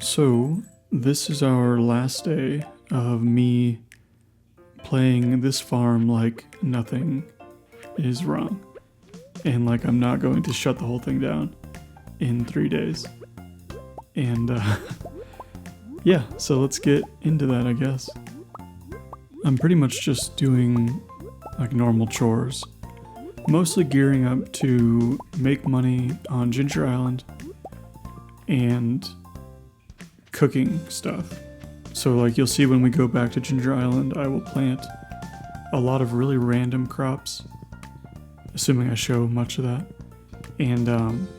So, this is our last day of me playing this farm like nothing is wrong. And like I'm not going to shut the whole thing down in 3 days. And yeah, so let's get into that, I guess. I'm pretty much just doing like normal chores. Mostly gearing up to make money on Ginger Island and cooking stuff. So like you'll see when we go back to Ginger Island, I will plant a lot of really random crops, assuming I show much of that. And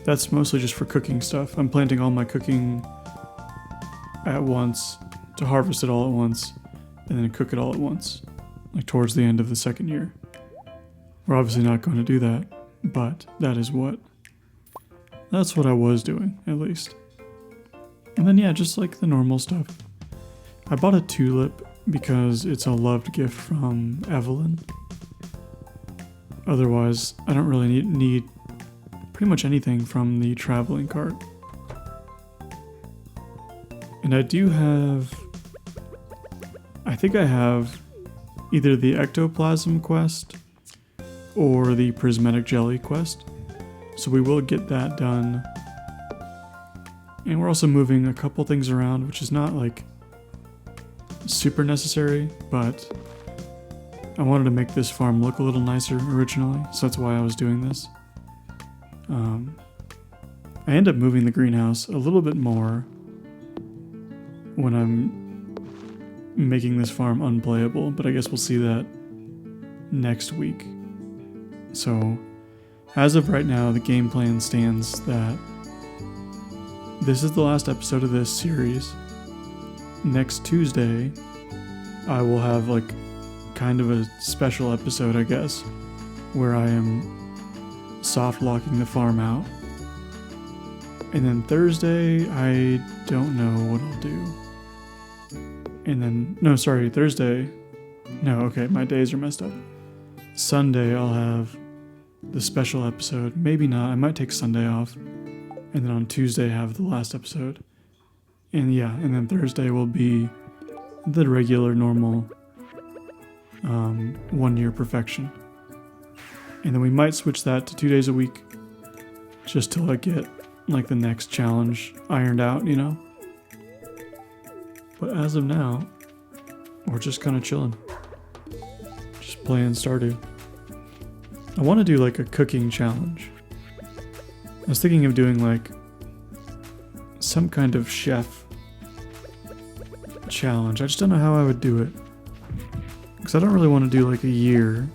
that's mostly just for cooking stuff. I'm planting all my cooking at once to harvest it all at once and then cook it all at once, like towards the end of the second year. We're obviously not going to do that, but that's what I was doing, at least. And then yeah, just like the normal stuff. I bought a tulip because it's a loved gift from Evelyn. Otherwise, I don't really need pretty much anything from the traveling cart. And I do have, I think I have either the ectoplasm quest or the prismatic jelly quest. So we will get that done. And we're also moving a couple things around, which is not like super necessary, but I wanted to make this farm look a little nicer originally, so that's why I was doing this. I end up moving the greenhouse a little bit more when I'm making this farm unplayable, but I guess we'll see that next week. So, as of right now, the game plan stands that this is the last episode of this series. Next Tuesday, I will have like kind of a special episode, I guess, where I am soft locking the farm out. And then Thursday, I don't know what I'll do. And then, Thursday. No, okay, my days are messed up. Sunday, I'll have the special episode. Maybe not, I might take Sunday off. And then on Tuesday, have the last episode. And yeah, and then Thursday will be the regular, normal 1 year perfection. And then we might switch that to 2 days a week just till I get like the next challenge ironed out, you know? But as of now, we're just kind of chilling. Just playing Stardew. I want to do like a cooking challenge. I was thinking of doing like some kind of chef challenge. I just don't know how I would do it. Because I don't really want to do like a year.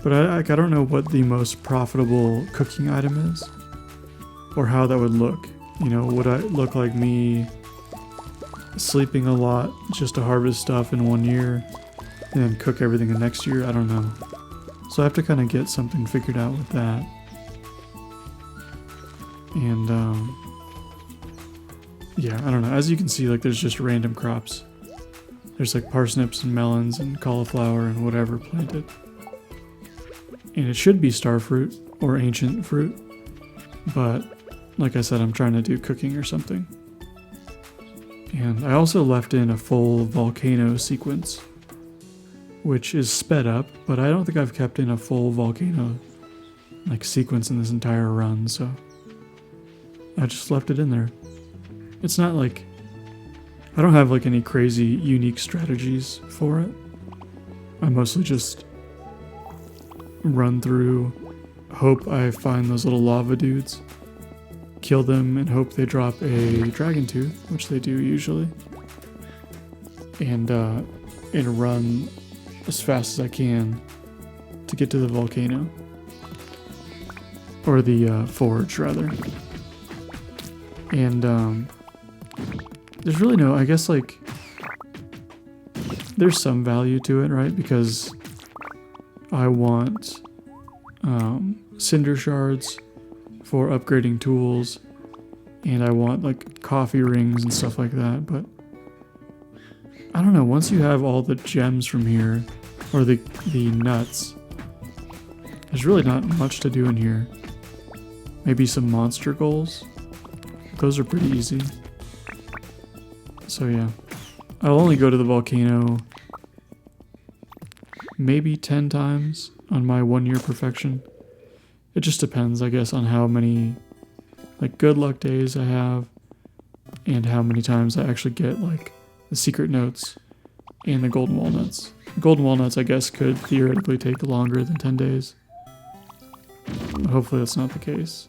But I don't know what the most profitable cooking item is. Or how that would look. You know, would I look like me sleeping a lot just to harvest stuff in 1 year and then cook everything the next year? I don't know. So I have to kind of get something figured out with that. And yeah, I don't know. As you can see, like there's just random crops. There's like parsnips and melons and cauliflower and whatever planted. And it should be starfruit or ancient fruit. But like I said, I'm trying to do cooking or something. And I also left in a full volcano sequence, which is sped up, but I don't think I've kept in a full volcano like sequence in this entire run, so I just left it in there. It's not like, I don't have like any crazy unique strategies for it. I mostly just run through, hope I find those little lava dudes, kill them and hope they drop a dragon tooth, which they do usually, and run as fast as I can to get to the volcano. Or the forge, rather. And there's really no, I guess like, there's some value to it, right? Because I want cinder shards for upgrading tools, and I want like coffee rings and stuff like that, but I don't know, once you have all the gems from here, or the nuts, there's really not much to do in here. Maybe some monster goals. those are pretty easy. So yeah, I'll only go to the volcano maybe 10 times on my 1 year perfection. It just depends, I guess, on how many like good luck days I have and how many times I actually get like the secret notes and the golden walnuts. The golden walnuts, I guess, could theoretically take longer than 10 days. Hopefully that's not the case.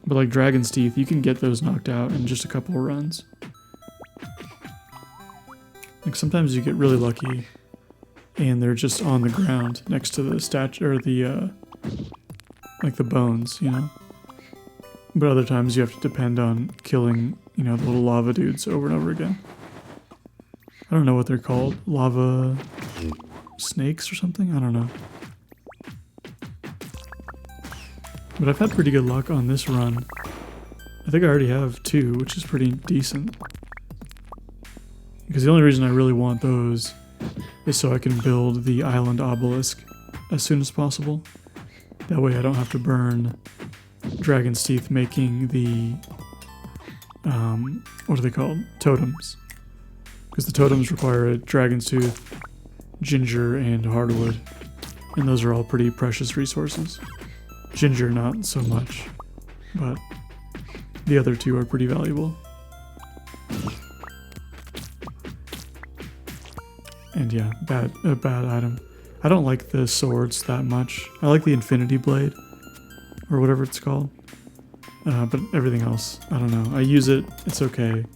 But like Dragon's Teeth, you can get those knocked out in just a couple of runs. Like sometimes you get really lucky and they're just on the ground next to the statue or the like the bones, you know? But other times you have to depend on killing, you know, the little lava dudes over and over again. I don't know what they're called. Lava snakes or something? I don't know. But I've had pretty good luck on this run. I think I already have 2, which is pretty decent. Because the only reason I really want those is so I can build the island obelisk as soon as possible. That way I don't have to burn Dragon's Teeth making the, what are they called? Totems. Because the totems require a Dragon's Tooth, ginger, and hardwood. And those are all pretty precious resources. Ginger not so much, but the other 2 are pretty valuable. And yeah, a bad item. I don't like the swords that much. I like the Infinity Blade, or whatever it's called. But everything else, I don't know. I use it, it's okay.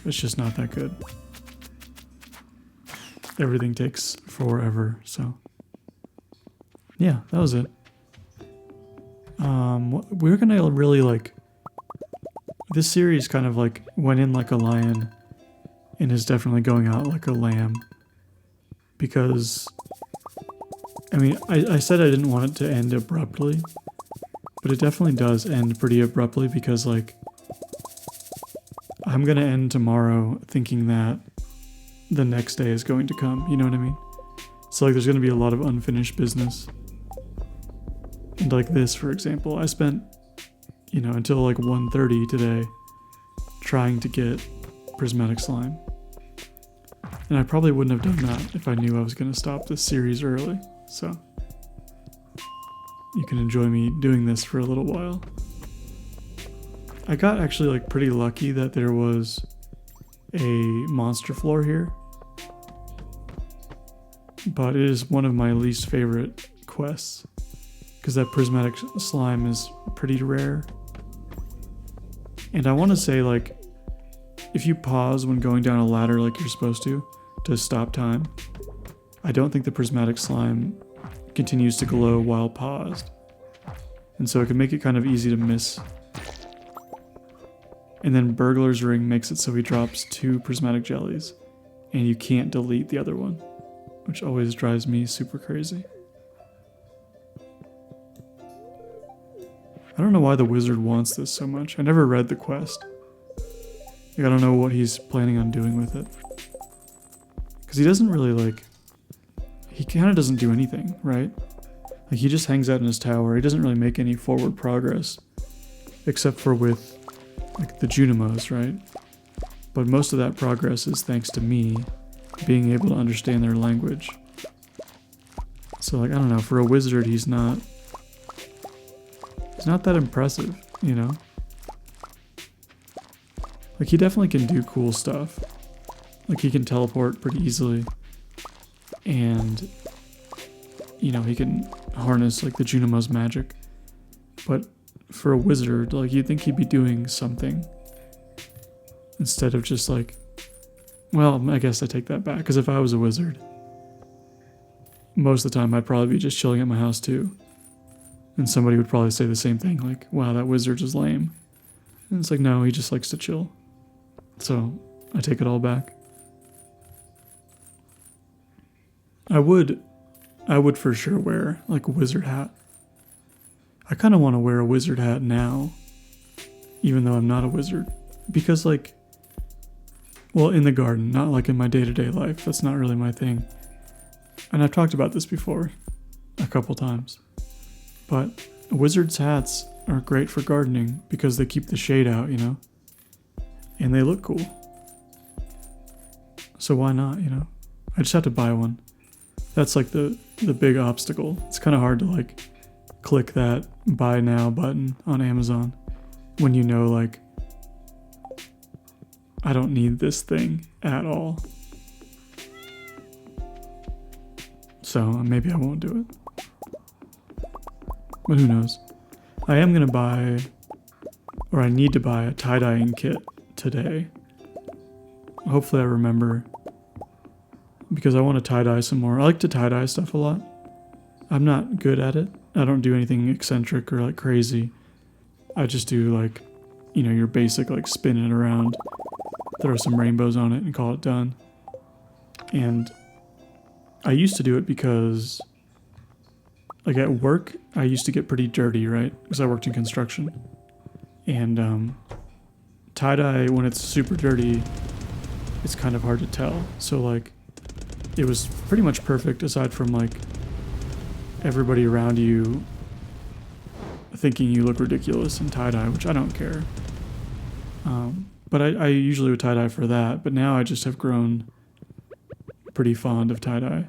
It's just not that good. Everything takes forever, so. Yeah, that was it. We're gonna really like... This series kind of like went in like a lion and is definitely going out like a lamb. Because, I mean, I said I didn't want it to end abruptly, but it definitely does end pretty abruptly because, like, I'm gonna end tomorrow thinking that the next day is going to come, you know what I mean? So, like, there's gonna be a lot of unfinished business. And like this, for example, I spent, you know, until like 1:30 today trying to get prismatic slime. And I probably wouldn't have done that if I knew I was going to stop this series early. So you can enjoy me doing this for a little while. I got actually like pretty lucky that there was a monster floor here. But it is one of my least favorite quests. Because that prismatic slime is pretty rare. And I want to say, like, if you pause when going down a ladder like you're supposed to stop time, I don't think the prismatic slime continues to glow while paused. And so it can make it kind of easy to miss. And then Burglar's Ring makes it so he drops 2 prismatic jellies, and you can't delete the other one, which always drives me super crazy. I don't know why the wizard wants this so much. I never read the quest. Like, I don't know what he's planning on doing with it. Because he doesn't really, like... He kind of doesn't do anything, right? Like, he just hangs out in his tower. He doesn't really make any forward progress. Except for with, like, the Junimos, right? But most of that progress is thanks to me being able to understand their language. So, like, I don't know. For a wizard, he's not that impressive, you know? Like, he definitely can do cool stuff. Like, he can teleport pretty easily. And, you know, he can harness, like, the Junimo's magic. But for a wizard, like, you'd think he'd be doing something. Instead of just, like... Well, I guess I take that back. Because if I was a wizard, most of the time I'd probably be just chilling at my house, too. And somebody would probably say the same thing, like, wow, that wizard is lame. And it's like, no, he just likes to chill. So, I take it all back. I would for sure wear, like, a wizard hat. I kind of want to wear a wizard hat now, even though I'm not a wizard. Because, like, well, in the garden, not like in my day-to-day life. That's not really my thing. And I've talked about this before, a couple times. But wizards' hats are great for gardening because they keep the shade out, you know? And they look cool. So why not, you know? I just have to buy one. That's like the big obstacle. It's kind of hard to like click that buy now button on Amazon when you know like I don't need this thing at all. So maybe I won't do it. But who knows? I am going to buy, or I need to buy a tie-dyeing kit today. Hopefully I remember, because I want to tie-dye some more. I like to tie-dye stuff a lot. I'm not good at it. I don't do anything eccentric or like crazy. I just do like, you know, your basic like spin it around, throw some rainbows on it and call it done. And I used to do it because like at work, I used to get pretty dirty, right? Because I worked in construction. And tie-dye, when it's super dirty, it's kind of hard to tell. So like, it was pretty much perfect aside from like everybody around you thinking you look ridiculous in tie-dye, which I don't care. But I usually would tie-dye for that, but now I just have grown pretty fond of tie-dye.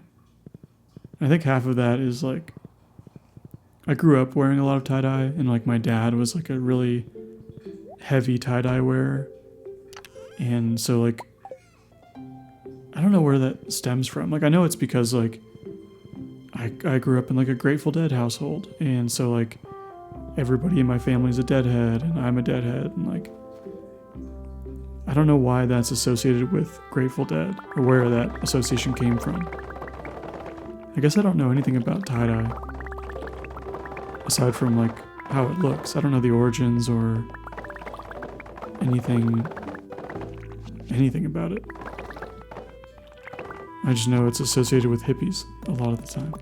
I think half of that is like, I grew up wearing a lot of tie-dye, and like my dad was like a really heavy tie-dye wearer. And so like, I don't know where that stems from. Like I know it's because like, I grew up in like a Grateful Dead household, and so like, everybody in my family is a Deadhead, and I'm a Deadhead, and like, I don't know why that's associated with Grateful Dead, or where that association came from. I guess I don't know anything about tie-dye, aside from like how it looks. I don't know the origins or anything about it. I just know it's associated with hippies a lot of the time.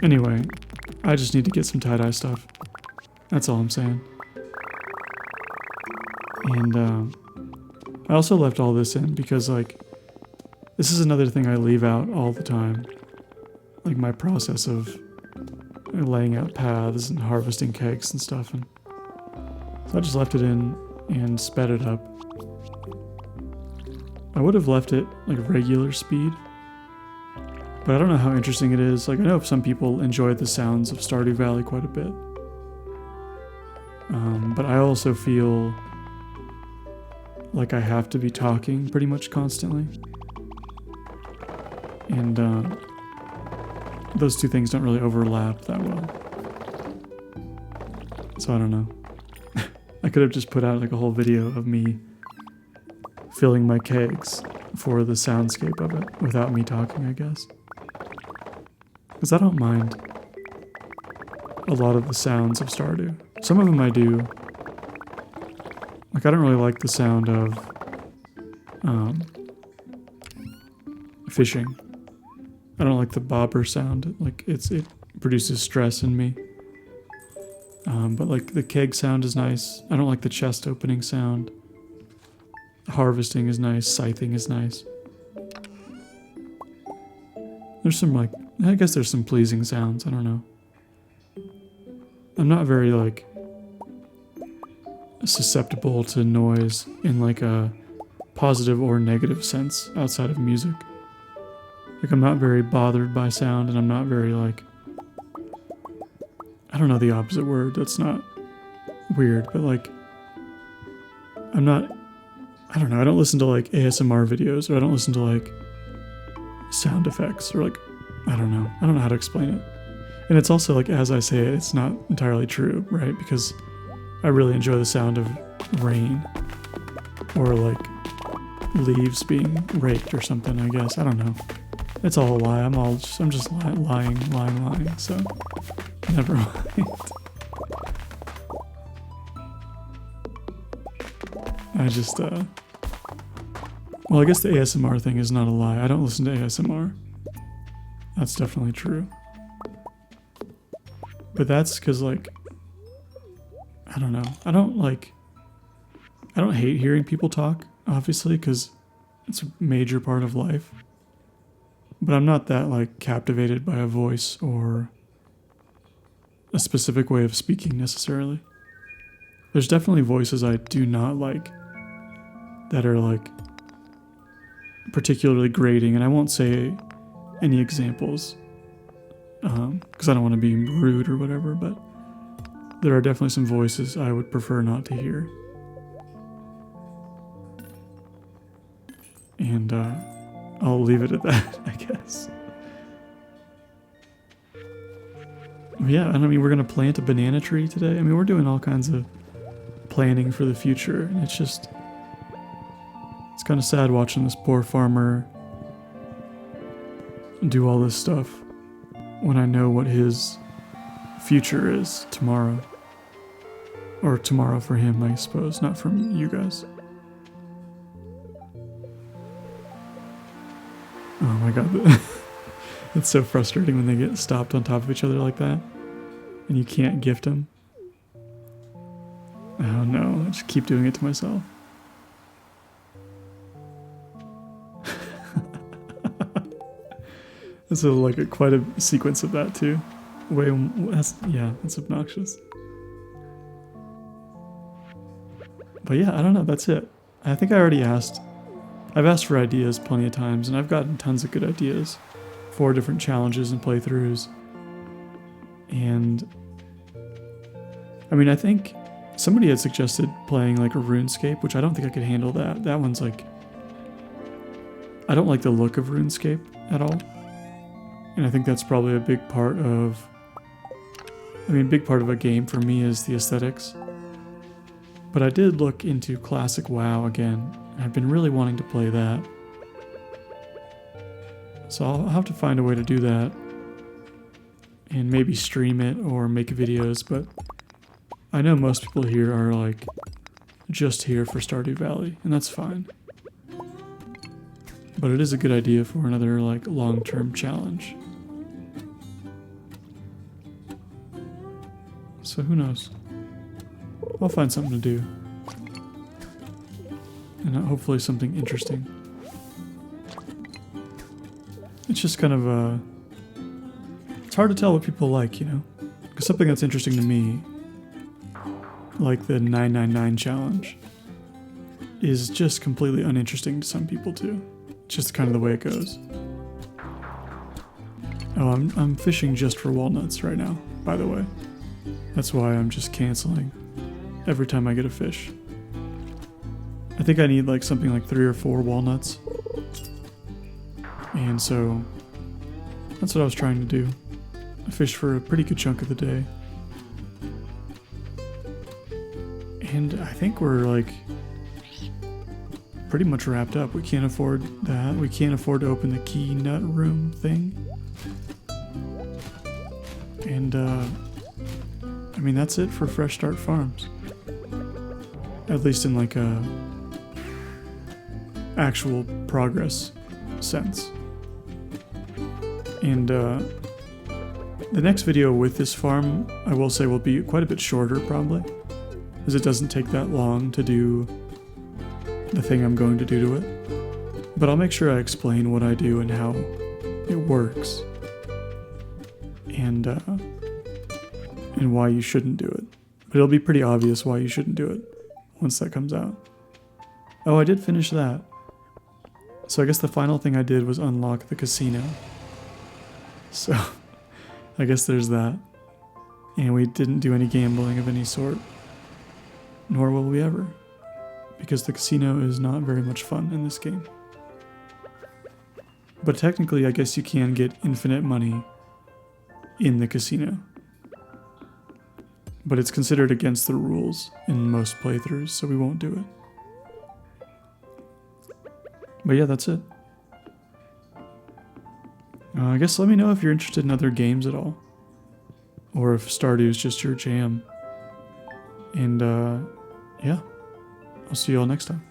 Anyway, I just need to get some tie-dye stuff. That's all I'm saying. And I also left all this in because like, this is another thing I leave out all the time. Like my process of laying out paths and harvesting kegs and stuff. And so I just left it in and sped it up. I would have left it like regular speed, but I don't know how interesting it is. Like I know some people enjoy the sounds of Stardew Valley quite a bit. But I also feel like I have to be talking pretty much constantly. And those two things don't really overlap that well. So I don't know. I could have just put out like a whole video of me filling my kegs for the soundscape of it without me talking, I guess. Because I don't mind a lot of the sounds of Stardew. Some of them I do. Like, I don't really like the sound of fishing. I don't like the bobber sound. Like, it produces stress in me. But like the keg sound is nice. I don't like the chest opening sound. Harvesting is nice. Scything is nice. There's some like, I guess there's some pleasing sounds. I don't know. I'm not very like susceptible to noise in like a positive or negative sense outside of music. Like I'm not very bothered by sound, and I'm not very like, I don't know the opposite word, that's not weird, but like, I'm not, I don't know, I don't listen to like ASMR videos, or I don't listen to like sound effects, or like, I don't know how to explain it. And it's also like, as I say it, it's not entirely true, right? Because I really enjoy the sound of rain, or like leaves being raked or something, I guess, I don't know. It's all a lie, I'm just lying, so never mind. I just, well, I guess the ASMR thing is not a lie. I don't listen to ASMR. That's definitely true. But that's because, like, I don't know. I don't hate hearing people talk, obviously, because it's a major part of life. But I'm not that, like, captivated by a voice or a specific way of speaking necessarily. There's definitely voices I do not like that are like particularly grating, and I won't say any examples because I don't want to be rude or whatever, but there are definitely some voices I would prefer not to hear. And I'll leave it at that, I guess. Yeah, and I mean, we're going to plant a banana tree today. I mean, we're doing all kinds of planning for the future, and it's kind of sad watching this poor farmer do all this stuff when I know what his future is tomorrow. Or tomorrow for him, I suppose, not from you guys. Oh my god. It's so frustrating when they get stopped on top of each other like that. And you can't gift them. Oh no, I just keep doing it to myself. There's quite a sequence of that too. That's obnoxious. But yeah, I don't know, that's it. I think I already asked. I've asked for ideas plenty of times, and I've gotten tons of good ideas for different challenges and playthroughs. And I mean, I think somebody had suggested playing like a RuneScape, which I don't think I could handle that. That one's like, I don't like the look of RuneScape at all. And I think that's probably a big part of a game for me is the aesthetics. But I did look into classic WoW again, and I've been really wanting to play that. So I'll have to find a way to do that and maybe stream it or make videos, but I know most people here are like just here for Stardew Valley, and that's fine. But it is a good idea for another like long-term challenge. So who knows? I'll find something to do. And hopefully something interesting. It's just kind of it's hard to tell what people like, you know? Because something that's interesting to me, like the 999 challenge, is just completely uninteresting to some people too. It's just kind of the way it goes. Oh, I'm fishing just for walnuts right now, by the way. That's why I'm just canceling every time I get a fish. I think I need like something like 3 or 4 walnuts. And so that's what I was trying to do. I fished for a pretty good chunk of the day. And I think we're like pretty much wrapped up. We can't afford that. We can't afford to open the key nut room thing. And I mean, that's it for Fresh Start Farms. At least in like a actual progress sense. And the next video with this farm, I will say, will be quite a bit shorter probably, as it doesn't take that long to do the thing I'm going to do to it. But I'll make sure I explain what I do and how it works. And why you shouldn't do it. But it'll be pretty obvious why you shouldn't do it once that comes out. Oh, I did finish that. So I guess the final thing I did was unlock the casino. So I guess there's that. And we didn't do any gambling of any sort. Nor will we ever. Because the casino is not very much fun in this game. But technically, I guess you can get infinite money in the casino. But it's considered against the rules in most playthroughs, so we won't do it. But yeah, that's it. I guess let me know if you're interested in other games at all. Or if Stardew is just your jam. And yeah, I'll see you all next time.